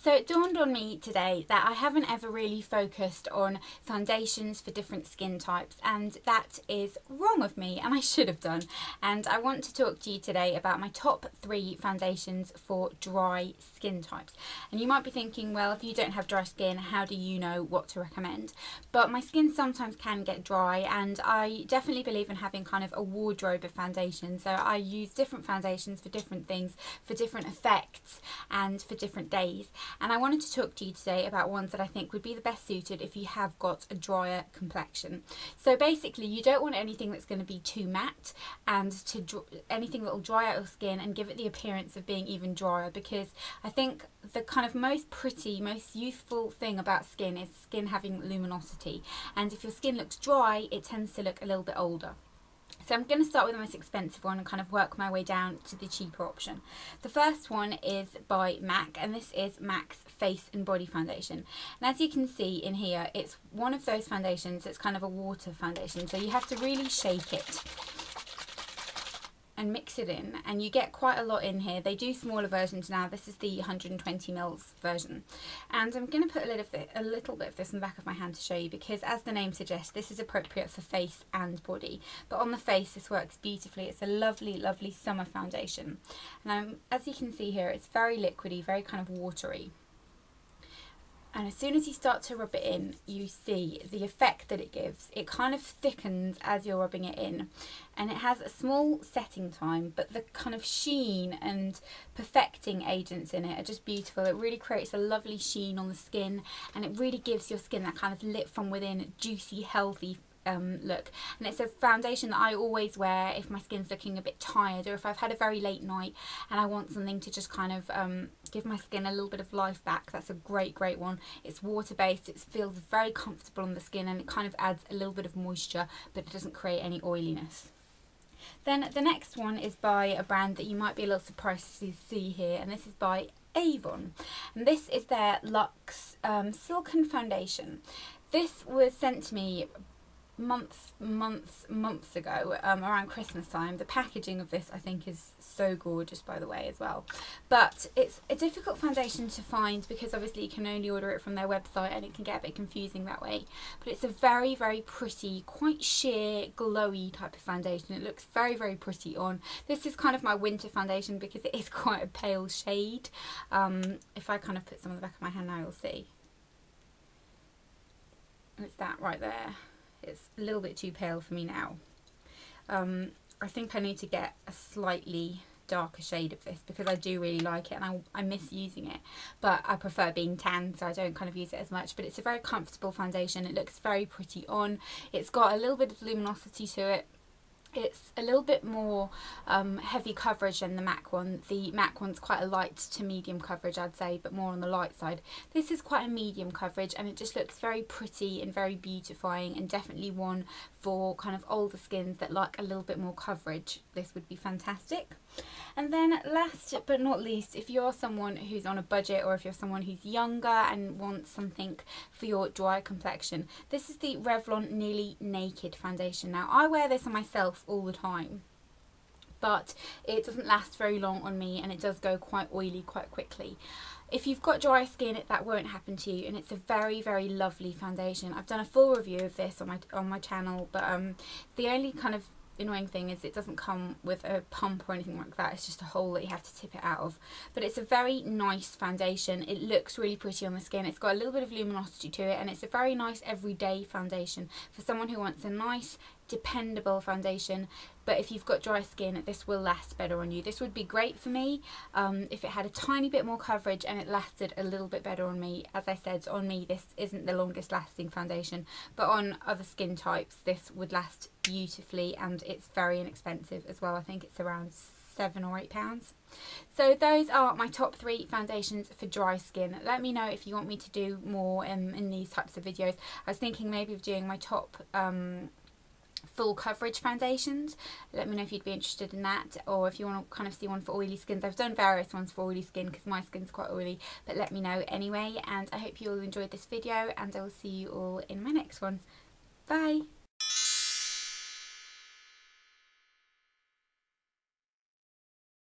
So it dawned on me today that I haven't ever really focused on foundations for different skin types, and that is wrong of me, and I should have done. And I want to talk to you today about my top 3 foundations for dry skin types. And you might be thinking, well, if you don't have dry skin, how do you know what to recommend? But my skin sometimes can get dry, and I definitely believe in having kind of a wardrobe of foundations. So I use different foundations for different things, for different effects, and for different days. And I wanted to talk to you today about ones that I think would be the best suited if you have got a drier complexion. So basically, you don't want anything that's going to be too matte and anything that will dry out your skin and give it the appearance of being even drier, because I think the kind of most pretty, most youthful thing about skin is skin having luminosity. And if your skin looks dry, it tends to look a little bit older. So I'm going to start with the most expensive one and kind of work my way down to the cheaper option. The first one is by MAC, and this is MAC's Face and Body Foundation. And as you can see in here, it's one of those foundations that's kind of a water foundation. So you have to really shake it and mix it in, and you get quite a lot in here. They do smaller versions now. This is the 120 mils version, and I'm going to put a little bit of this on the back of my hand to show you, because as the name suggests, this is appropriate for face and body. But on the face, this works beautifully. It's a lovely, lovely summer foundation, and as you can see here, it's very liquidy, very kind of watery. And as soon as you start to rub it in, you see the effect that it gives. It kind of thickens as you're rubbing it in, and it has a small setting time, but the kind of sheen and perfecting agents in it are just beautiful. It really creates a lovely sheen on the skin, and it really gives your skin that kind of lit from within, juicy, healthy look. And it's a foundation that I always wear if my skin's looking a bit tired, or if I've had a very late night and I want something to just kind of give my skin a little bit of life back. That's a great one. It's water based, it feels very comfortable on the skin, and it kind of adds a little bit of moisture, but it doesn't create any oiliness. Then the next one is by a brand that you might be a little surprised to see here, and this is by Avon, and this is their Luxe Silkn foundation. This was sent to me months ago, around Christmas time. The packaging of this I think is so gorgeous, by the way, as well. But it's a difficult foundation to find, because obviously you can only order it from their website, and it can get a bit confusing that way. But it's a very pretty, quite sheer, glowy type of foundation. It looks very pretty on. This is kind of my winter foundation because it is quite a pale shade. If I kind of put some on the back of my hand now, you'll see. And it's that right there. It's a little bit too pale for me now. I think I need to get a slightly darker shade of this, because I do really like it, and I miss using it, but I prefer being tan, so I don't kind of use it as much. But it's a very comfortable foundation. It looks very pretty on. It's got a little bit of luminosity to it. It's a little bit more heavy coverage than the MAC one. The MAC one's quite a light to medium coverage, I'd say, but more on the light side. This is quite a medium coverage, and it just looks very pretty and very beautifying, and definitely one for kind of older skins that like a little bit more coverage. This would be fantastic. And then last but not least, if you're someone who's on a budget, or if you're someone who's younger and wants something for your dry complexion, this is the Revlon Nearly Naked foundation. Now, I wear this on myself all the time, but it doesn't last very long on me, and it does go quite oily quite quickly. If you've got dry skin, that won't happen to you, and it's a very lovely foundation. I've done a full review of this on my channel, but the only kind of annoying thing is it doesn't come with a pump or anything like that. It's just a hole that you have to tip it out of. But it's a very nice foundation. It looks really pretty on the skin. It's got a little bit of luminosity to it, and it's a very nice everyday foundation for someone who wants a nice, dependable foundation. But if you've got dry skin, this will last better on you. This would be great for me if it had a tiny bit more coverage and it lasted a little bit better on me. As I said, on me this isn't the longest lasting foundation, but on other skin types this would last beautifully, and it's very inexpensive as well. I think it's around £7 or £8. So those are my top 3 foundations for dry skin. Let me know if you want me to do more in these types of videos. I was thinking maybe of doing my top full coverage foundations. Let me know if you'd be interested in that, or if you want to kind of see one for oily skins. I've done various ones for oily skin because my skin's quite oily, but let me know anyway. And I hope you all enjoyed this video, and I will see you all in my next one. Bye!